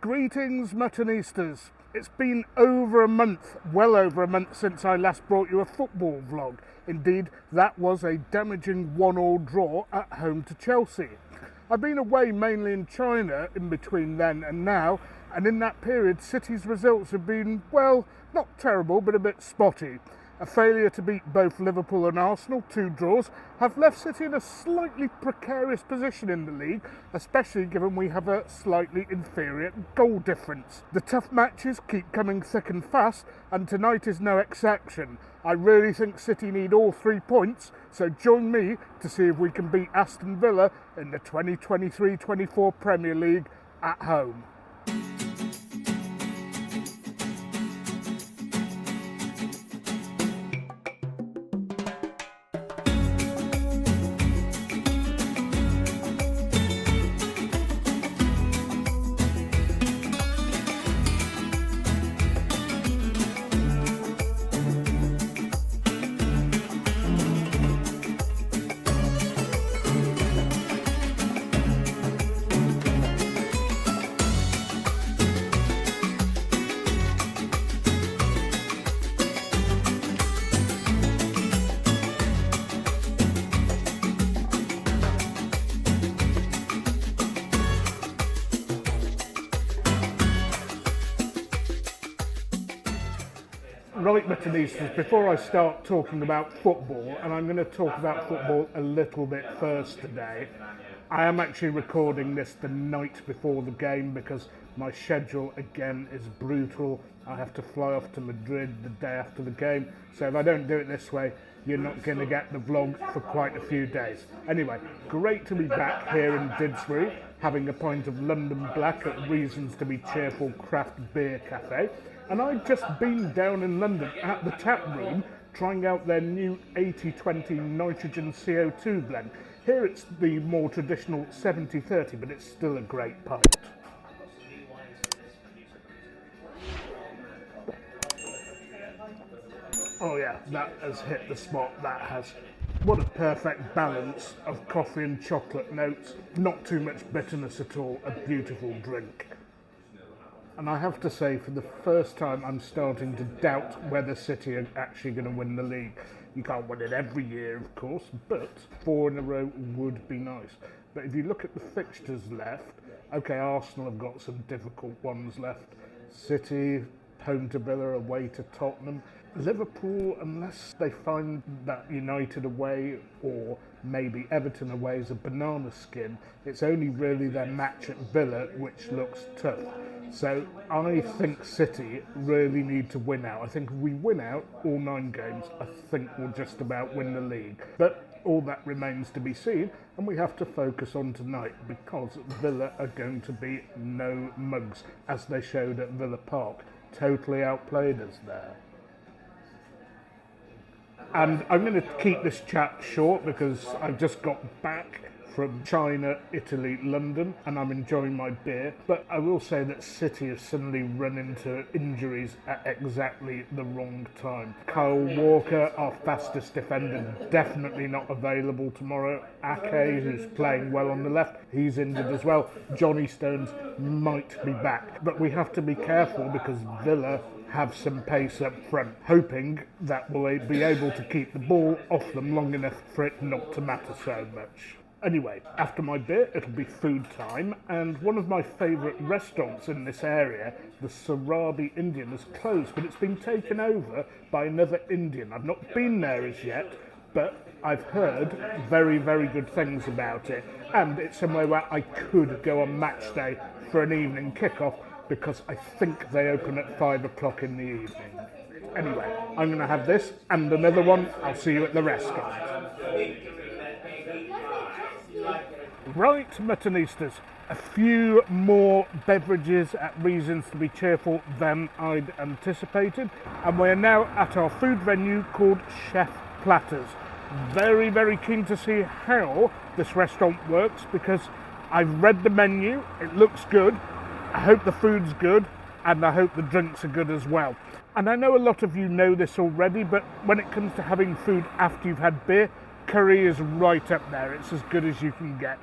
Greetings, Muttonistas. It's been over a month, well over a month, since I last brought you a football vlog. Indeed, that was a damaging 1-1 draw at home to Chelsea. I've been away mainly in China in between then and now, and in that period City's results have been, well, not terrible, but a bit spotty. A failure to beat both Liverpool and Arsenal, 2 draws, have left City in a slightly precarious position in the league, especially given we have a slightly inferior goal difference. The tough matches keep coming thick and fast, and tonight is no exception. I really think City need all 3 points, so join me to see if we can beat Aston Villa in the 2023-24 Premier League at home. Right, Muttonistas, before I start talking about football, and I'm going to talk about football a little bit first today, I am actually recording this the night before the game because my schedule again is brutal. I have to fly off to Madrid the day after the game, so if I don't do it this way, you're not going to get the vlog for quite a few days. Anyway, great to be back here in Didsbury, having a pint of London Black at Reasons to be Cheerful Craft Beer Cafe. And I'd just been down in London at the tap room trying out their new 80-20 nitrogen CO2 blend. Here it's the more traditional 70-30, but it's still a great pint. Oh yeah, that has hit the spot, that has. What a perfect balance of coffee and chocolate notes, not too much bitterness at all, a beautiful drink. And I have to say, for the first time, I'm starting to doubt whether City are actually going to win the league. You can't win it every year, of course, but 4 in a row would be nice. But if you look at the fixtures left, okay, Arsenal have got some difficult ones left. City, home to Villa, away to Tottenham. Liverpool, unless they find that United away or maybe Everton away is a banana skin, it's only really their match at Villa which looks tough. So I think City really need to win out. I think if we win out all 9 games, I think we'll just about win the league. But all that remains to be seen, and we have to focus on tonight because Villa are going to be no mugs, as they showed at Villa Park. Totally outplayed us there. And I'm going to keep this chat short because I've just got back from China, Italy, London, and I'm enjoying my beer. But I will say that City have suddenly run into injuries at exactly the wrong time. Kyle Walker, our fastest defender, definitely not available tomorrow. Ake, who's playing well on the left, he's injured as well. Johnny Stones might be back. But we have to be careful because Villa have some pace up front, hoping that we'll be able to keep the ball off them long enough for it not to matter so much. Anyway, after my beer, it'll be food time, and one of my favourite restaurants in this area, the Platters Indian, has closed, but it's been taken over by another Indian. I've not been there as yet, but I've heard very, very good things about it, and it's somewhere where I could go on Matchday for an evening kickoff, because I think they open at 5 o'clock in the evening. Anyway, I'm going to have this and another one. I'll see you at the restaurant. Right, Muttonistas, a few more beverages at Reasons to be Cheerful than I'd anticipated, and we're now at our food venue called Chef Platters. Very, very keen to see how this restaurant works because I've read the menu, it looks good. I hope the food's good, and I hope the drinks are good as well. And I know a lot of you know this already, but when it comes to having food after you've had beer, curry is right up there. It's as good as you can get.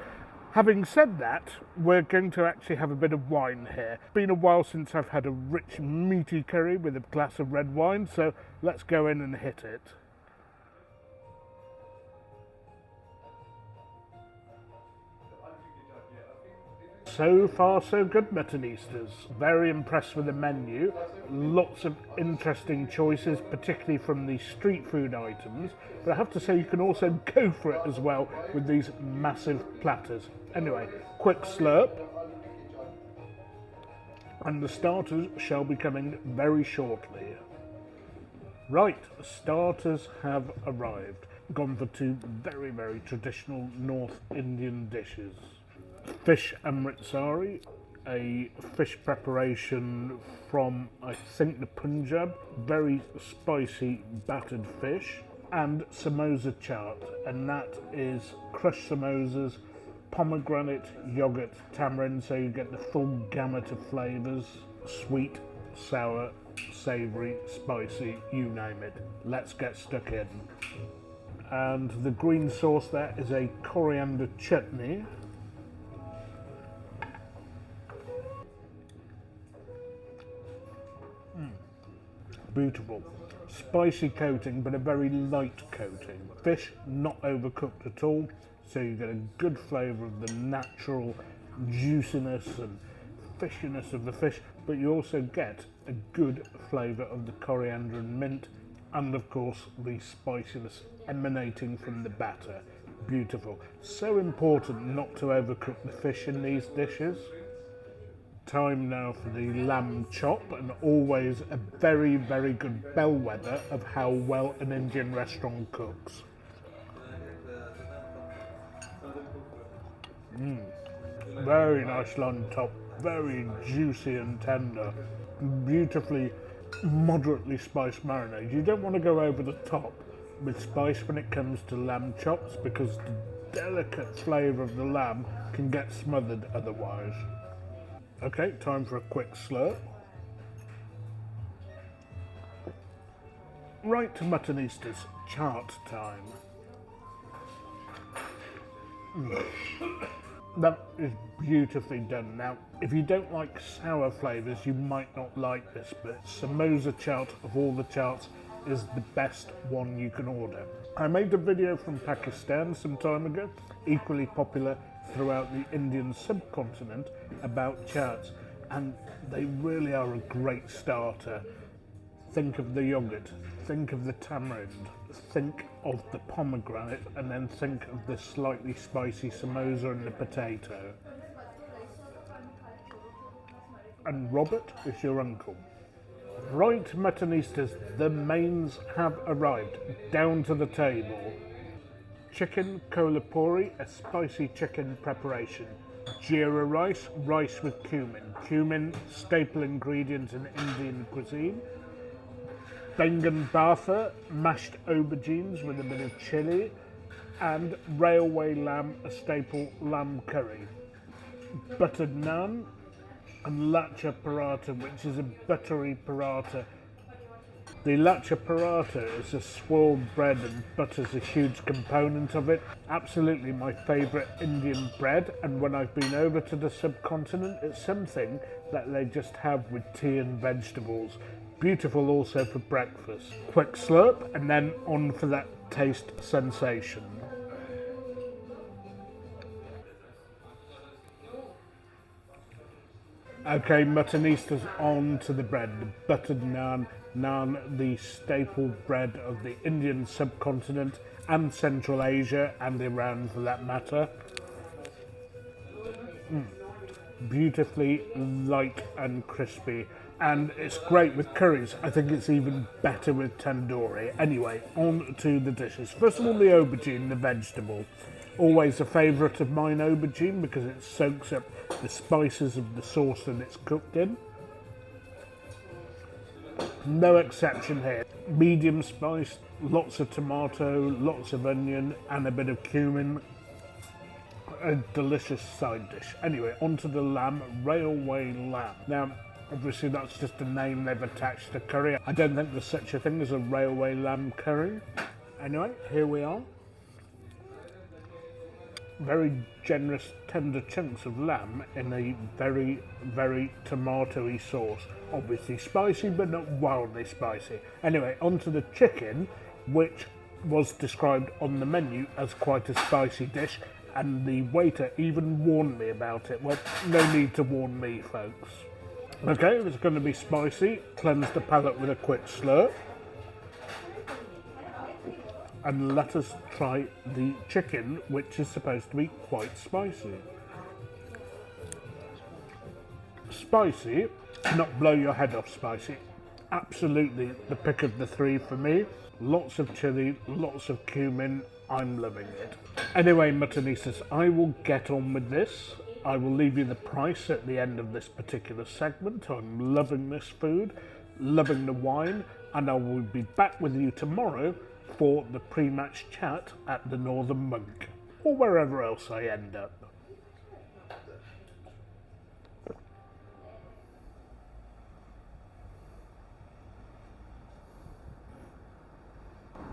Having said that, we're going to actually have a bit of wine here. It's been a while since I've had a rich, meaty curry with a glass of red wine, so let's go in and hit it. So far so good, Muttonistas. Very impressed with the menu. Lots of interesting choices, particularly from the street food items. But I have to say you can also go for it as well with these massive platters. Anyway, quick slurp. And the starters shall be coming very shortly. Right, starters have arrived. Gone for two very, very traditional North Indian dishes. Fish amritsari, a fish preparation from, I think, the Punjab, very spicy battered fish, and samosa chaat, and that is crushed samosas, pomegranate, yogurt, tamarind, so you get the full gamut of flavours, sweet, sour, savoury, spicy, you name it. Let's get stuck in. And the green sauce there is a coriander chutney. Beautiful. Spicy coating, but a very light coating. Fish not overcooked at all, so you get a good flavour of the natural juiciness and fishiness of the fish, but you also get a good flavour of the coriander and mint, and of course the spiciness emanating from the batter. Beautiful. So important not to overcook the fish in these dishes. Time now for the lamb chop, and always a very, very good bellwether of how well an Indian restaurant cooks. Very nice lamb chop, very juicy and tender, beautifully moderately spiced marinade. You don't want to go over the top with spice when it comes to lamb chops, because the delicate flavour of the lamb can get smothered otherwise. Okay, time for a quick slurp. Right, Muttonistas, chart time. That is beautifully done. Now, if you don't like sour flavours, you might not like this, but samosa chaat of all the chaats is the best one you can order. I made a video from Pakistan some time ago, equally popular throughout the Indian subcontinent, about chaats, and they really are a great starter. Think of the yogurt, think of the tamarind, think of the pomegranate, and then think of the slightly spicy samosa and the potato. And Robert is your uncle. Right, Muttonistas, the mains have arrived, down to the table. Chicken kolhapuri, a spicy chicken preparation. Jeera rice, rice with cumin. Cumin, staple ingredient in Indian cuisine. Bengan bhatha, mashed aubergines with a bit of chilli. And railway lamb, a staple lamb curry. Buttered naan and lachha paratha, which is a buttery paratha. The lachha paratha is a swirled bread, and butter's a huge component of it. Absolutely my favourite Indian bread, and when I've been over to the subcontinent, it's something that they just have with tea and vegetables. Beautiful also for breakfast. Quick slurp, and then on for that taste sensation. Okay, Muttonistas, on to the bread. The buttered naan, the staple bread of the Indian subcontinent and Central Asia and Iran for that matter. Beautifully light and crispy, and it's great with curries. I think it's even better with tandoori. Anyway, on to the dishes. First of all, the aubergine, the vegetable. Always a favourite of mine, aubergine, because it soaks up the spices of the sauce that it's cooked in. No exception here. Medium spiced, lots of tomato, lots of onion, and a bit of cumin. A delicious side dish. Anyway, onto the lamb, railway lamb. Now, obviously that's just a name they've attached to curry. I don't think there's such a thing as a railway lamb curry. Anyway, here we are. very generous, tender chunks of lamb in a very, very tomatoey sauce. Obviously spicy, but not wildly spicy. Anyway, onto the chicken, which was described on the menu as quite a spicy dish, and the waiter even warned me about it. Well, no need to warn me, folks. Okay, if it's going to be spicy, cleanse the palate with a quick slurp. And let us try the chicken, which is supposed to be quite spicy. Spicy, not blow your head off spicy. Absolutely the pick of the three for me. Lots of chilli, lots of cumin. I'm loving it. Anyway, Muttonistas, I will get on with this. I will leave you the price at the end of this particular segment. I'm loving this food, loving the wine, and I will be back with you tomorrow for the pre-match chat at the Northern Monk, or wherever else I end up.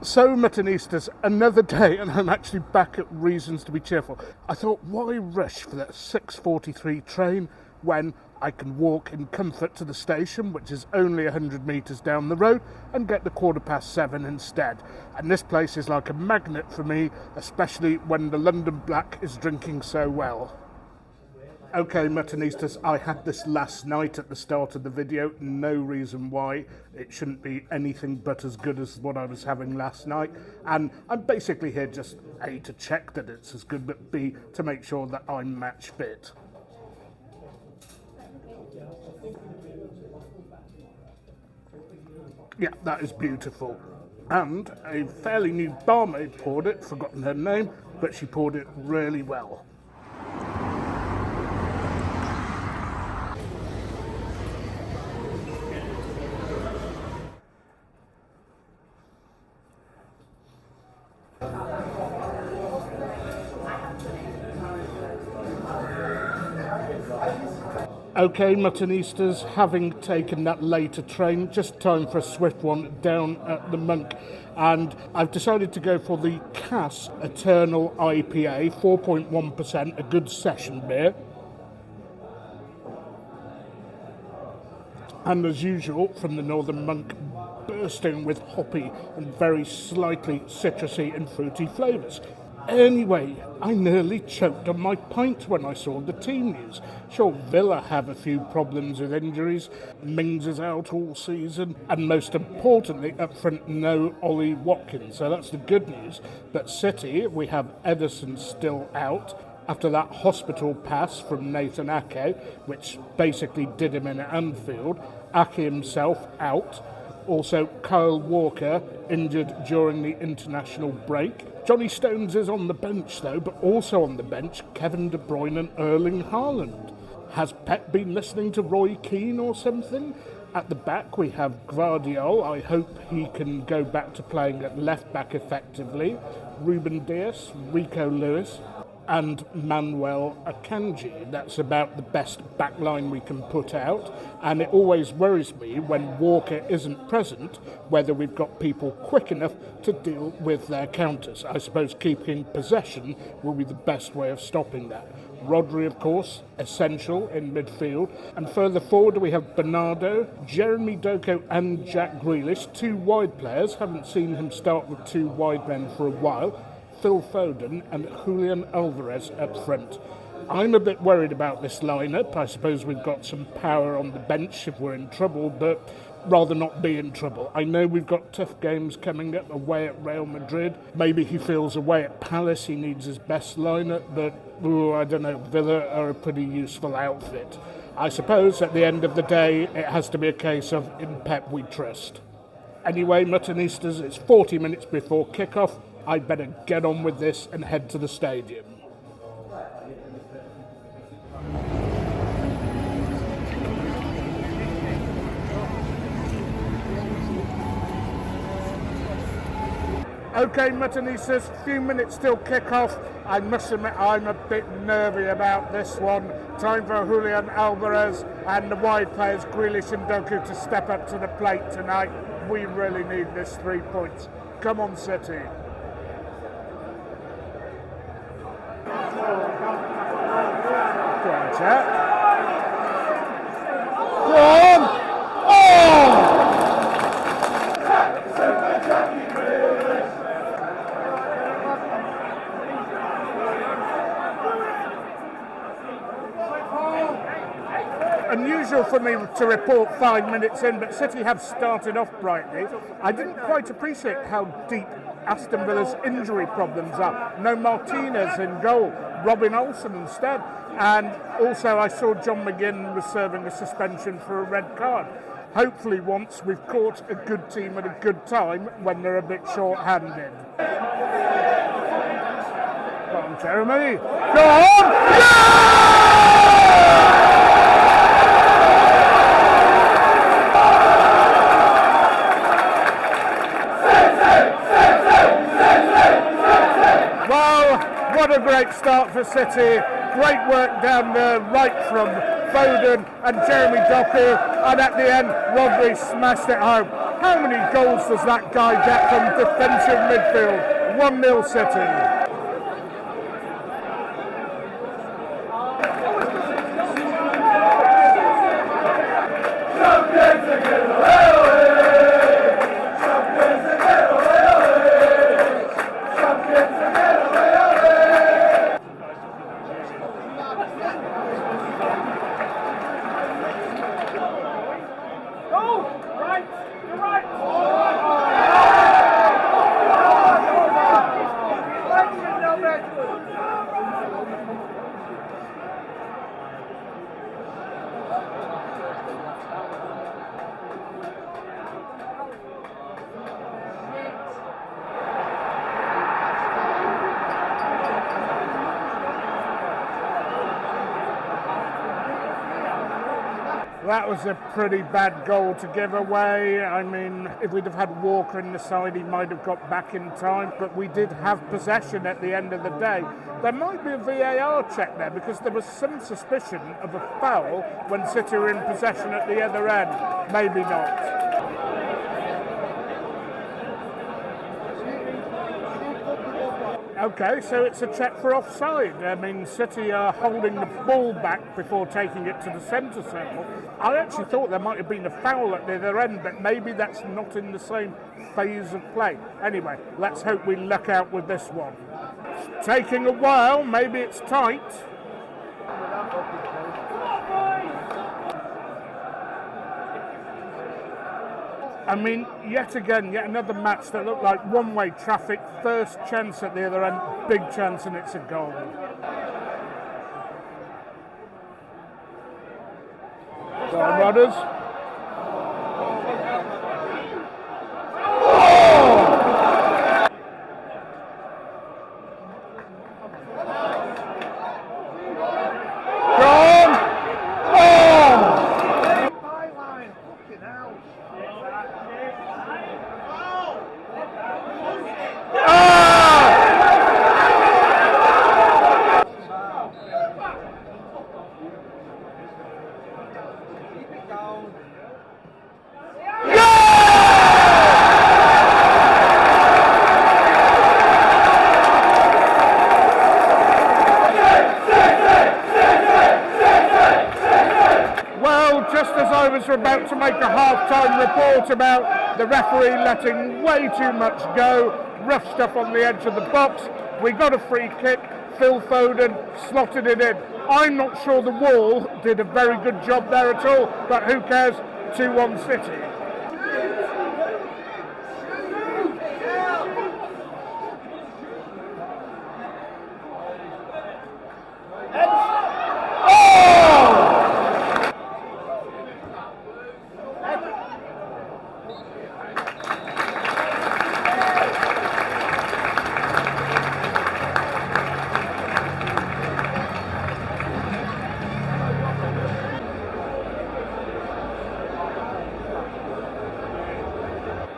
So, Muttonistas, another day, and I'm actually back at Reasons to be Cheerful. I thought, why rush for that 6:43 train when I can walk in comfort to the station, which is only 100 metres down the road, and get the 7:15 instead. And this place is like a magnet for me, especially when the London Black is drinking so well. Okay, Muttonistas, I had this last night at the start of the video. No reason why it shouldn't be anything but as good as what I was having last night. And I'm basically here just A, to check that it's as good, but B, to make sure that I'm match fit. Yeah, that is beautiful. And a fairly new barmaid poured it, forgotten her name, but she poured it really well. Okay, Muttonistas, having taken that later train, just time for a swift one down at the Monk. And I've decided to go for the Cass Eternal IPA, 4.1%, a good session beer. And as usual, from the Northern Monk, bursting with hoppy and very slightly citrusy and fruity flavours. Anyway, I nearly choked on my pint when I saw the team news. Sure, Villa have a few problems with injuries, Mings is out all season, and most importantly, up front, no Ollie Watkins, so that's the good news. But City, we have Ederson still out after that hospital pass from Nathan Ake, which basically did him in at Anfield. Ake himself out. Also, Kyle Walker injured during the international break. Johnny Stones is on the bench though, but also on the bench, Kevin De Bruyne and Erling Haaland. Has Pep been listening to Roy Keane or something? At the back we have Gvardiol. I hope he can go back to playing at left back effectively. Ruben Dias, Rico Lewis and Manuel Akanji. That's about the best backline we can put out, and it always worries me when Walker isn't present whether we've got people quick enough to deal with their counters. I suppose keeping possession will be the best way of stopping that. Rodri, of course, essential in midfield, and further forward we have Bernardo, Jeremy Doku and Jack Grealish, two wide players. Haven't seen him start with two wide men for a while. Phil Foden and Julian Alvarez up front. I'm a bit worried about this lineup. I suppose we've got some power on the bench if we're in trouble, but rather not be in trouble. I know we've got tough games coming up away at Real Madrid. Maybe he feels away at Palace he needs his best lineup, but I don't know, Villa are a pretty useful outfit. I suppose at the end of the day it has to be a case of in Pep we trust. Anyway, Muttonistas, it's 40 minutes before kick-off. I'd better get on with this and head to the stadium. Okay, Muttonistas, few minutes till kick-off. I must admit I'm a bit nervy about this one. Time for Julian Alvarez and the wide players Grealish and Doku to step up to the plate tonight. We really need this 3 points. Come on, City. check. Go on! Oh! Unusual for me to report 5 minutes in, but City have started off brightly. I didn't quite appreciate how deep Aston Villa's injury problems are. No Martinez in goal, Robin Olsen instead. And also I saw John McGinn was serving a suspension for a red card. Hopefully once we've caught a good team at a good time when they're a bit short-handed. Go on, Jeremy. Go on! Yeah! What a great start for City. Great work down the right from Foden and Jeremy Doku, and at the end Rodri smashed it home. How many goals does that guy get from defensive midfield? 1-0 City. That was a pretty bad goal to give away. I mean, if we'd have had Walker in the side, he might have got back in time, but we did have possession at the end of the day. There might be a VAR check there because there was some suspicion of a foul when City were in possession at the other end. Maybe not. Okay, so it's a check for offside. I mean, City are holding the ball back before taking it to the centre circle. I actually thought there might have been a foul at the other end, but maybe that's not in the same phase of play. Anyway, let's hope we luck out with this one. It's taking a while, maybe it's tight. I mean, yet another match that looked like one-way traffic. First chance at the other end, big chance, and it's a goal. Go on, Rodders. We're about to make a half-time report about the referee letting way too much go, rough stuff on the edge of the box. We got a free kick, Phil Foden slotted it in. I'm not sure the wall did a very good job there at all, but who cares? 2-1 City.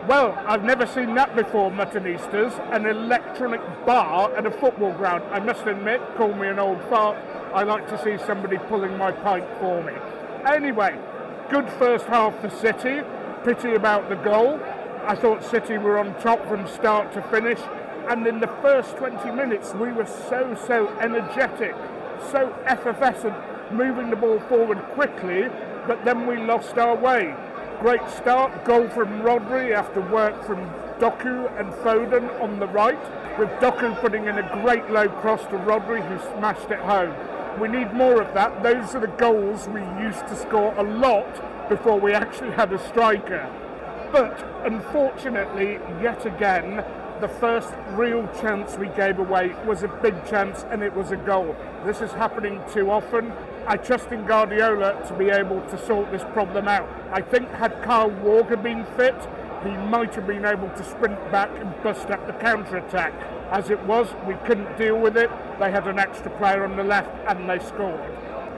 Well, I've never seen that before, Muttonistas, an electronic bar at a football ground. I must admit, call me an old fart, I like to see somebody pulling my pint for me. Anyway, good first half for City, pity about the goal. I thought City were on top from start to finish, and in the first 20 minutes we were so energetic, so effervescent. moving the ball forward quickly, but then we lost our way. Great start, goal from Rodri after work from Doku and Foden on the right, with Doku putting in a great low cross to Rodri, who smashed it home. We need more of that. Those are the goals we used to score a lot before we actually had a striker. But unfortunately, yet again, the first real chance we gave away was a big chance, and it was a goal. This is happening too often. I trust in Guardiola to be able to sort this problem out. I think had Kyle Walker been fit, he might have been able to sprint back and bust up the counter-attack. As it was, we couldn't deal with it. They had an extra player on the left and they scored.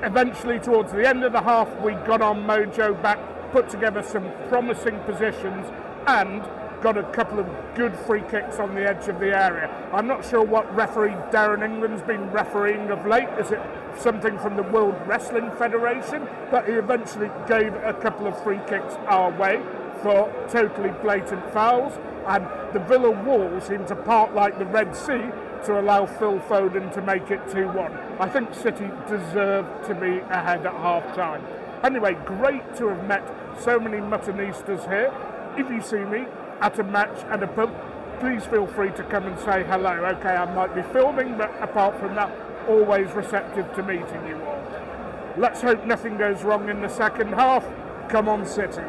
Eventually, towards the end of the half, we got our mojo back, put together some promising positions and got a couple of good free kicks on the edge of the area. I'm not sure what referee Darren England's been refereeing of late. Is it something from the World Wrestling Federation? But he eventually gave a couple of free kicks our way for totally blatant fouls, and the Villa wall seemed to part like the Red Sea to allow Phil Foden to make it 2-1. I think City deserved to be ahead at half-time. Anyway, great to have met so many Muttonistas here. If you see me at a match at a pub, please feel free to come and say hello. Okay, I might be filming, but apart from that, always receptive to meeting you all. Let's hope nothing goes wrong in the second half. Come on, City.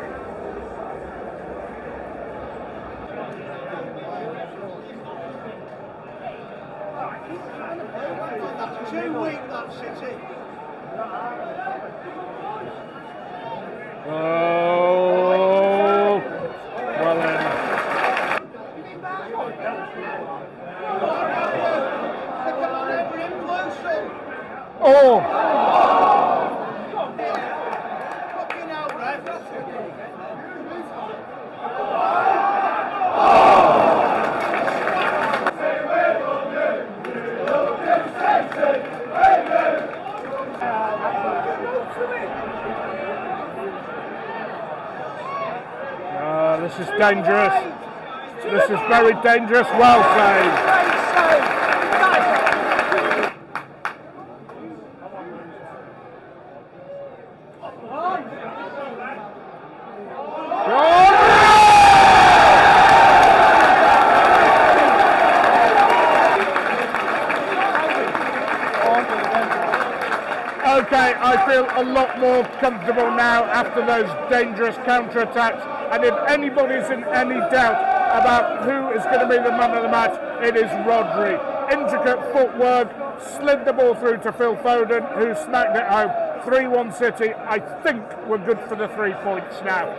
2 weeks, that City. Oh, well then. Oh! Fucking hell, ref. This is dangerous. This is very dangerous. Well saved. Okay, I feel a lot more comfortable now after those dangerous counter-attacks, and if anybody's in any doubt about who is going to be the man of the match, it is Rodri. Intricate footwork, slid the ball through to Phil Foden, who smacked it home. 3-1 City. I think we're good for the 3 points now.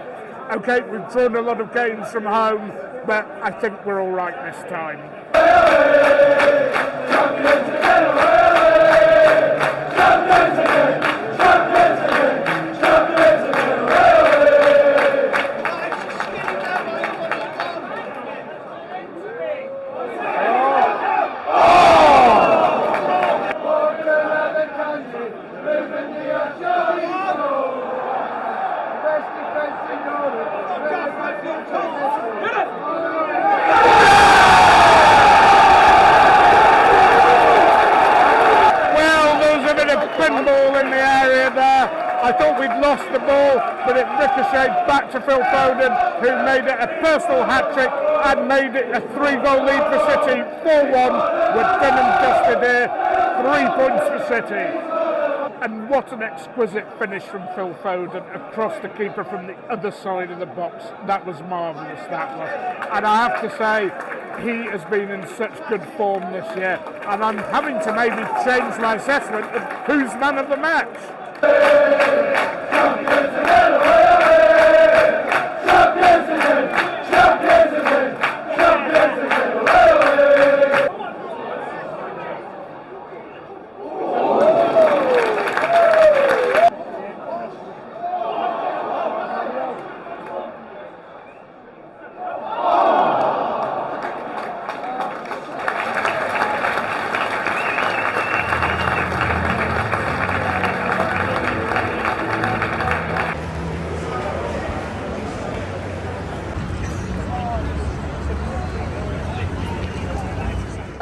Okay, we've drawn a lot of games from home, but I think we're all right this time. I thought we'd lost the ball, but it ricocheted back to Phil Foden, who made it a personal hat-trick and made it a 3-goal lead for City. 4-1, we're done and dusted here. 3 points for City. And what an exquisite finish from Phil Foden across the keeper from the other side of the box. That was marvellous, that was. And I have to say, he has been in such good form this year. And I'm having to maybe change my assessment of who's man of the match.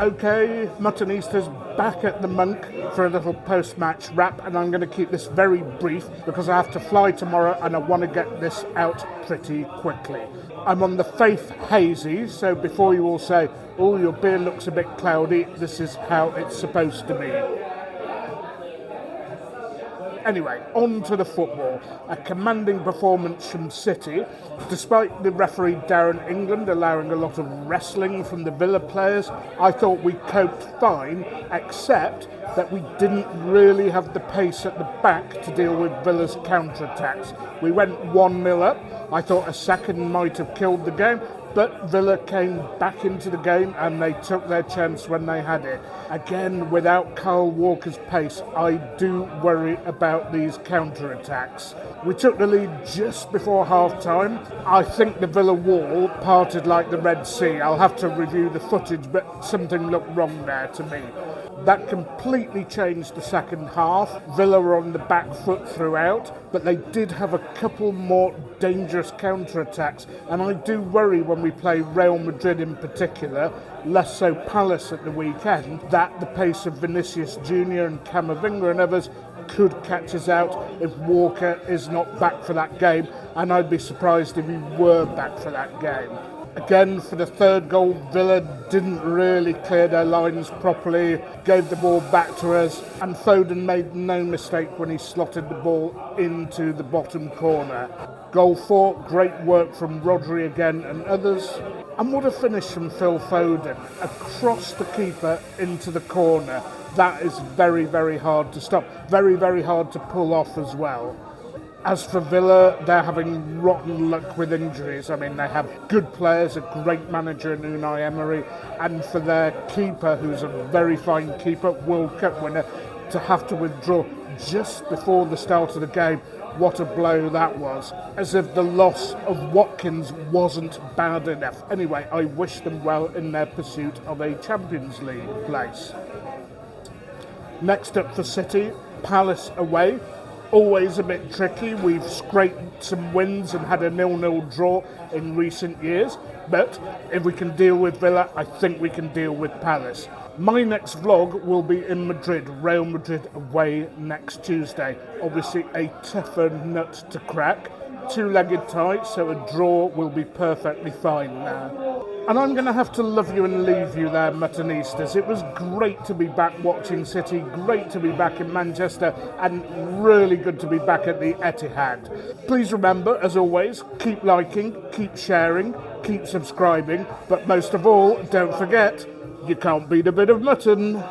Okay, Muttonistas back at the Monk for a little post-match wrap, and I'm going to keep this very brief because I have to fly tomorrow and I want to get this out pretty quickly. I'm on the Faith Hazy, so before you all say, oh, your beer looks a bit cloudy, this is how it's supposed to be. Anyway, on to the football. A commanding performance from City. Despite the referee Darren England allowing a lot of wrestling from the Villa players, I thought we coped fine, except that we didn't really have the pace at the back to deal with Villa's counter-attacks. We went 1-0 up. I thought a second might have killed the game, but Villa came back into the game and they took their chance when they had it. Again, without Kyle Walker's pace, I do worry about these counter-attacks. We took the lead just before half-time. I think the Villa wall parted like the Red Sea. I'll have to review the footage, but something looked wrong there to me. That completely changed the second half. Villa were on the back foot throughout, but they did have a couple more dangerous counter-attacks, and I do worry when we play Real Madrid in particular, less so Palace at the weekend, that the pace of Vinicius Jr. and Camavinga and others could catch us out if Walker is not back for that game, and I'd be surprised if he were back for that game. Again, for the third goal, Villa didn't really clear their lines properly, gave the ball back to us, and Foden made no mistake when he slotted the ball into the bottom corner. Goal 4, great work from Rodri again and others. And what a finish from Phil Foden, across the keeper into the corner. That is very, very hard to stop, very, very hard to pull off as well. As for Villa, they're having rotten luck with injuries. I mean, they have good players, a great manager in Unai Emery, and for their keeper, who's a very fine keeper, World Cup winner, to have to withdraw just before the start of the game, what a blow that was. As if the loss of Watkins wasn't bad enough. Anyway, I wish them well in their pursuit of a Champions League place. Next up for City, Palace away. Always a bit tricky. We've scraped some wins and had a 0-0 draw in recent years, but if we can deal with Villa, I think we can deal with Palace. My next vlog will be in Madrid, Real Madrid away next Tuesday. Obviously a tougher nut to crack. Two-legged tie, so a draw will be perfectly fine now. And I'm going to have to love you and leave you there, Muttonistas. It was great to be back watching City, great to be back in Manchester, and really good to be back at the Etihad. Please remember, as always, keep liking, keep sharing, keep subscribing, but most of all, don't forget, you can't beat a bit of mutton.